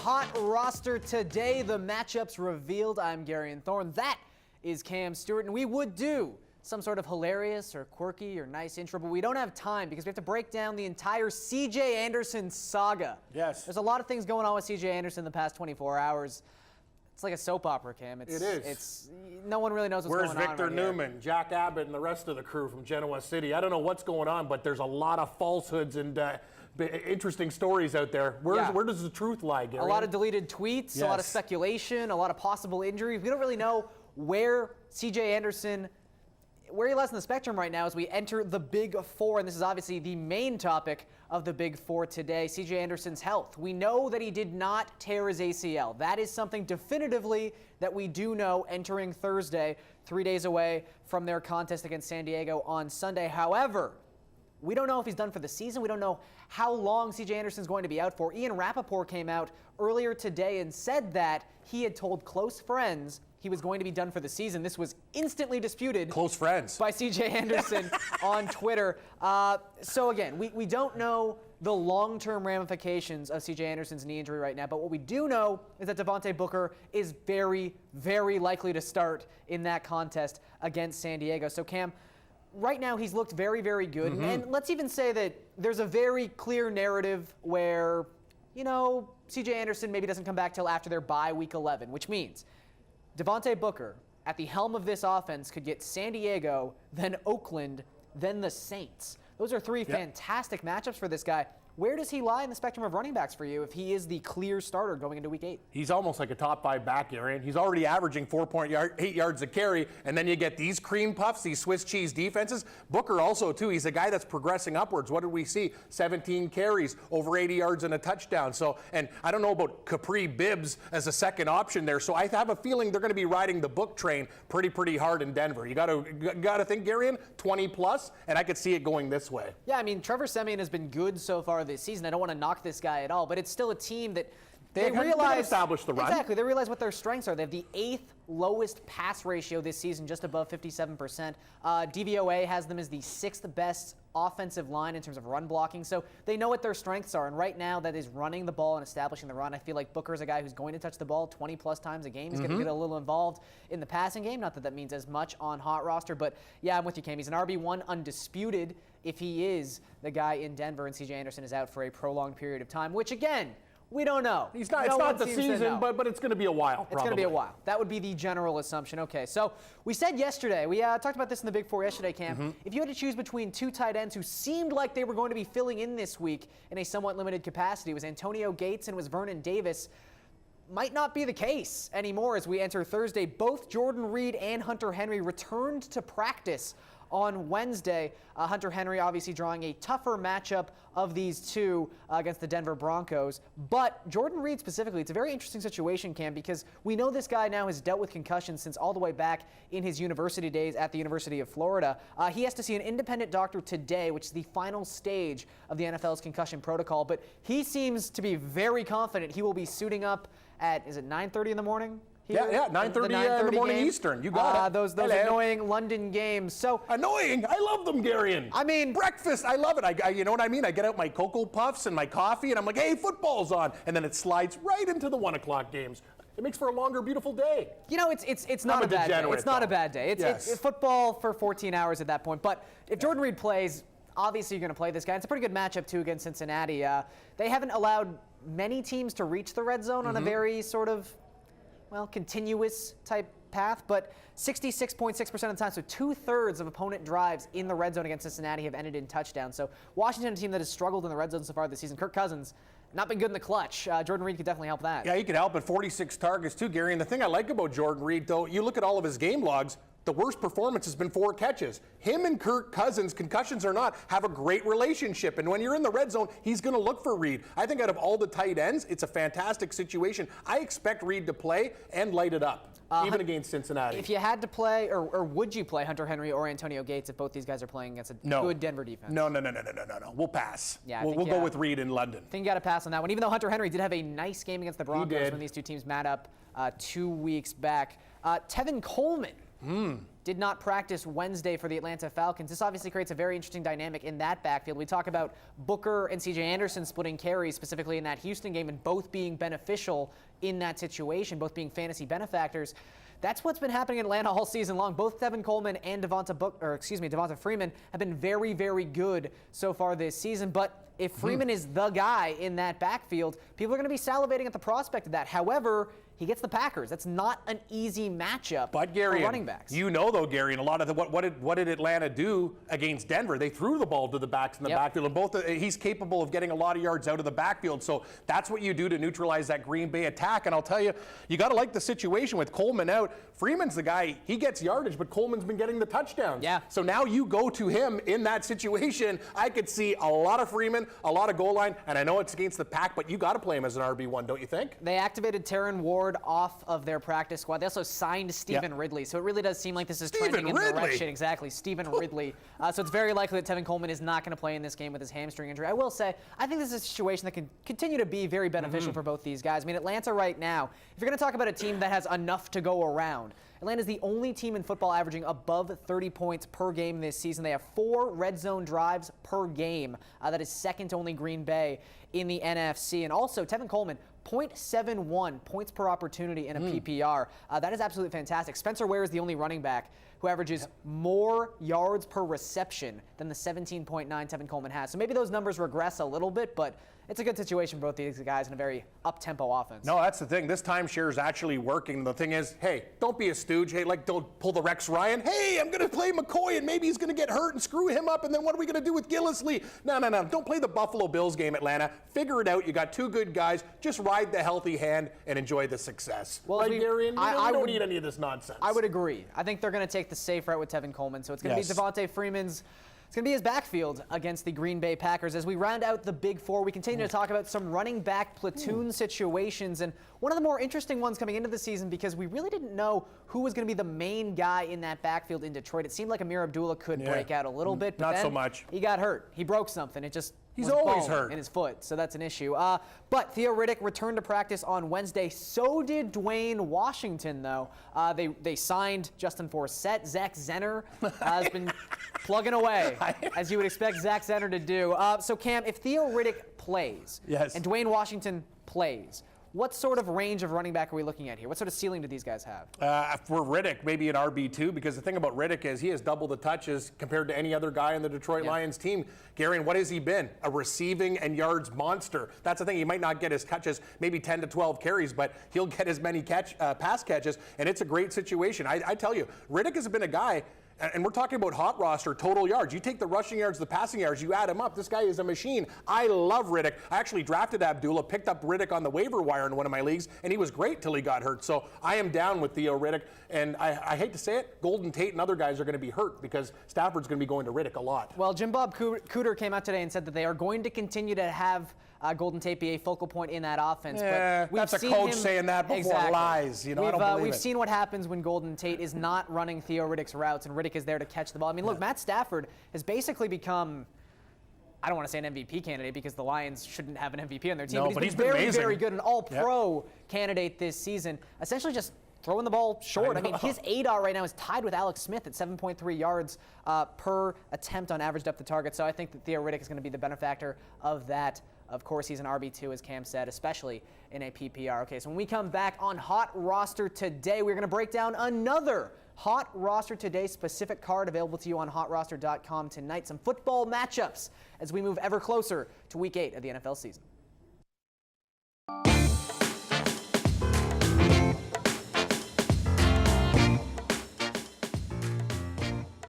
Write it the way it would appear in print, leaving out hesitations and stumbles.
hot roster today. The matchups revealed. I'm Gary and Thorne. That is Cam Stewart, and we would do some sort of hilarious or quirky or nice intro, but we don't have time because we have to break down the entire C.J. Anderson saga. Yes. There's a lot of things going on with C.J. Anderson in the past 24 hours. It's like a soap opera, Cam. It is. No one really knows what's going on. Where's Victor right Newman, here. Jack Abbott, and the rest of the crew from Genoa City? I don't know what's going on, but there's a lot of falsehoods and interesting stories out there. Where does the truth lie, Gary? A lot of deleted tweets, a lot of speculation, a lot of possible injuries. We don't really know where C.J. Anderson, where he lies on the spectrum right now as we enter the Big Four, and this is obviously the main topic of the Big Four today, C.J. Anderson's health. We know that he did not tear his ACL. That is something definitively that we do know entering Thursday, 3 days away from their contest against San Diego on Sunday. However, we don't know if he's done for the season. We don't know how long C.J. Anderson's going to be out for. Ian Rappaport came out earlier today and said that he had told close friends he was going to be done for the season. This was instantly disputed. Close friends. By C.J. Anderson on Twitter. So again, we don't know the long-term ramifications of C.J. Anderson's knee injury right now, but what we do know is that Devontae Booker is very, very likely to start in that contest against San Diego. So Cam, right now he's looked very, very good. And let's even say that there's a very clear narrative where, you know, C.J. Anderson maybe doesn't come back till after their bye week 11, which means Devontae Booker at the helm of this offense could get San Diego, then Oakland, then the Saints. Those are three fantastic matchups for this guy. Where does he lie in the spectrum of running backs for you if he is the clear starter going into Week 8? He's almost like a top 5 back, Aaron. He's already averaging 4.8 yards a carry, and then you get these cream puffs, these Swiss cheese defenses. Booker also, too, he's a guy that's progressing upwards. What did we see? 17 carries, over 80 yards and a touchdown. So, and I don't know about Capri Bibbs as a second option there, so I have a feeling they're going to be riding the Book train pretty hard in Denver. You got to think, Gary, 20 plus, and I could see it going this way. Yeah, I mean, Trevor Siemian has been good so far this season. I don't want to knock this guy at all, but it's still a team that they realize established the run. Exactly, they realize what their strengths are. They have the 8th lowest pass ratio this season, just above 57%. DVOA has them as the 6th best offensive line in terms of run blocking, so they know what their strengths are, and right now that is running the ball and establishing the run. I feel like Booker is a guy who's going to touch the ball 20 plus times a game. He's going to get a little involved in the passing game, not that that means as much on hot roster, but yeah, I'm with you, Cam. He's an RB1 undisputed if he is the guy in Denver and C.J. Anderson is out for a prolonged period of time, which again, we don't know. He's not, it's not the season, but it's going to be a while, probably. It's going to be a while. That would be the general assumption. Okay, so we said yesterday, we talked about this in the Big Four yesterday, Cam. If you had to choose between two tight ends who seemed like they were going to be filling in this week in a somewhat limited capacity, it was Antonio Gates and it was Vernon Davis. Might not be the case anymore as we enter Thursday. Both Jordan Reed and Hunter Henry returned to practice on Wednesday. Hunter Henry obviously drawing a tougher matchup of these two against the Denver Broncos. But Jordan Reed specifically, it's a very interesting situation, Cam, because we know this guy now has dealt with concussions since all the way back in his university days at the University of Florida. He has to see an independent doctor today, which is the final stage of the NFL's concussion protocol. But he seems to be very confident he will be suiting up at, is it 9:30 in the morning? Here, yeah, 9:30 in the morning game. Eastern. You got it. Those annoying London games. So annoying. I love them, Garian. I mean, breakfast. I love it. I you know what I mean? I get out my Cocoa Puffs and my coffee, and I'm like, hey, football's on, and then it slides right into the 1 o'clock games. It makes for a longer, beautiful day. You know, it's not a bad day. It's not a bad day. It's football for 14 hours at that point. But if Jordan Reed plays, obviously you're going to play this guy. It's a pretty good matchup too against Cincinnati. They haven't allowed many teams to reach the red zone on a very sort of, well, continuous type path, but 66.6% of the time, so 2/3 of opponent drives in the red zone against Cincinnati have ended in touchdowns. So Washington, a team that has struggled in the red zone so far this season. Kirk Cousins, not been good in the clutch. Jordan Reed could definitely help that. Yeah, he could help at 46 targets too, Gary. And the thing I like about Jordan Reed, though, you look at all of his game logs, the worst performance has been 4 catches. Him and Kirk Cousins, concussions or not, have a great relationship. And when you're in the red zone, he's going to look for Reed. I think out of all the tight ends, it's a fantastic situation. I expect Reed to play and light it up, even against Cincinnati. If you had to play, or would you play Hunter Henry or Antonio Gates if both these guys are playing against a good Denver defense? No. We'll pass. Yeah, we'll go with Reed in London. I think you got to pass on that one, even though Hunter Henry did have a nice game against the Broncos when these two teams met up 2 weeks back. Tevin Coleman. did not practice Wednesday for the Atlanta Falcons. This obviously creates a very interesting dynamic in that backfield. We talk about Booker and C.J. Anderson splitting carries, specifically in that Houston game, and both being beneficial in that situation, both being fantasy benefactors. That's what's been happening in Atlanta all season long. Both Tevin Coleman and Devonta Freeman have been very, very good so far this season. But if Freeman is the guy in that backfield, people are going to be salivating at the prospect of that. However, he gets the Packers. That's not an easy matchup for running backs. You know, though, Gary, and a lot of what did Atlanta do against Denver? They threw the ball to the backs in the backfield, and he's capable of getting a lot of yards out of the backfield. So that's what you do to neutralize that Green Bay attack. And I'll tell you, you got to like the situation with Coleman out. Freeman's the guy, he gets yardage, but Coleman's been getting the touchdowns. Yeah. So now you go to him in that situation. I could see a lot of Freeman, a lot of goal line, and I know it's against the Pack, but you got to play him as an RB1, don't you think? They activated Terran Ward off of their practice squad. They also signed Stephen Ridley, so it really does seem like this is trending in the direction. Exactly, Stephen Ridley. So it's very likely that Tevin Coleman is not going to play in this game with his hamstring injury. I will say, I think this is a situation that can continue to be very beneficial for both these guys. I mean, Atlanta right now, if you're going to talk about a team that has enough to go around, Atlanta's the only team in football averaging above 30 points per game this season. They have 4 red zone drives per game. That is second to only Green Bay in the NFC. And also, Tevin Coleman, 0.71 points per opportunity in a PPR. That is absolutely fantastic. Spencer Ware is the only running back who averages more yards per reception than the 17.9 Tevin Coleman has. So maybe those numbers regress a little bit, but it's a good situation for both these guys in a very up-tempo offense. No, that's the thing. This timeshare is actually working. The thing is, hey, don't be a stooge. Hey, don't pull the Rex Ryan. Hey, I'm going to play McCoy, and maybe he's going to get hurt and screw him up, and then what are we going to do with Gillislee? No. Don't play the Buffalo Bills game, Atlanta. Figure it out. You got 2 good guys. Just ride the healthy hand and enjoy the success. Well, right, Gary? I don't need any of this nonsense. I would agree. I think they're going to take the safe route with Tevin Coleman, so it's going to be Devonta Freeman's. It's going to be his backfield against the Green Bay Packers. As we round out the Big Four, we continue to talk about some running back platoon situations, and one of the more interesting ones coming into the season because we really didn't know who was going to be the main guy in that backfield in Detroit. It seemed like Amir Abdullah could break out a little bit, but not then so much. He got hurt. He broke something. He's always hurt in his foot, so that's an issue. But Theo Riddick returned to practice on Wednesday. So did Dwayne Washington, though. They signed Justin Forsett. Zach Zenner has been plugging away, as you would expect Zach Zenner to do. So, Cam, if Theo Riddick plays and Dwayne Washington plays, what sort of range of running back are we looking at here? What sort of ceiling do these guys have? For Riddick, maybe an RB2, because the thing about Riddick is he has double the touches compared to any other guy on the Detroit Lions team. Gary, and what has he been? A receiving and yards monster. That's the thing. He might not get his catches, maybe 10 to 12 carries, but he'll get as many pass catches, and it's a great situation. I tell you, Riddick has been a guy. And we're talking about HotRoster total yards. You take the rushing yards, the passing yards, you add them up. This guy is a machine. I love Riddick. I actually drafted Abdullah, picked up Riddick on the waiver wire in one of my leagues, and he was great till he got hurt. So I am down with Theo Riddick. And I hate to say it, Golden Tate and other guys are going to be hurt because Stafford's going to be going to Riddick a lot. Well, Jim Bob Cooter came out today and said that they are going to continue to have Golden Tate be a focal point in that offense. But that's a coach saying that before lies. I don't believe we've seen what happens when Golden Tate is not running Theo Riddick's routes and Riddick is there to catch the ball. I mean, look, Matt Stafford has basically become, I don't want to say an MVP candidate because the Lions shouldn't have an MVP on their team, but he's been very, very good, an all-pro candidate this season, essentially just throwing the ball short. I mean, his ADOT right now is tied with Alex Smith at 7.3 yards per attempt on average depth of target. So I think that Theo Riddick is going to be the benefactor of that. Of course, he's an RB2, as Cam said, especially in a PPR. Okay, so when we come back on Hot Roster Today, we're going to break down another Hot Roster Today specific card available to you on HotRoster.com tonight. Some football matchups as we move ever closer to Week 8 of the NFL season.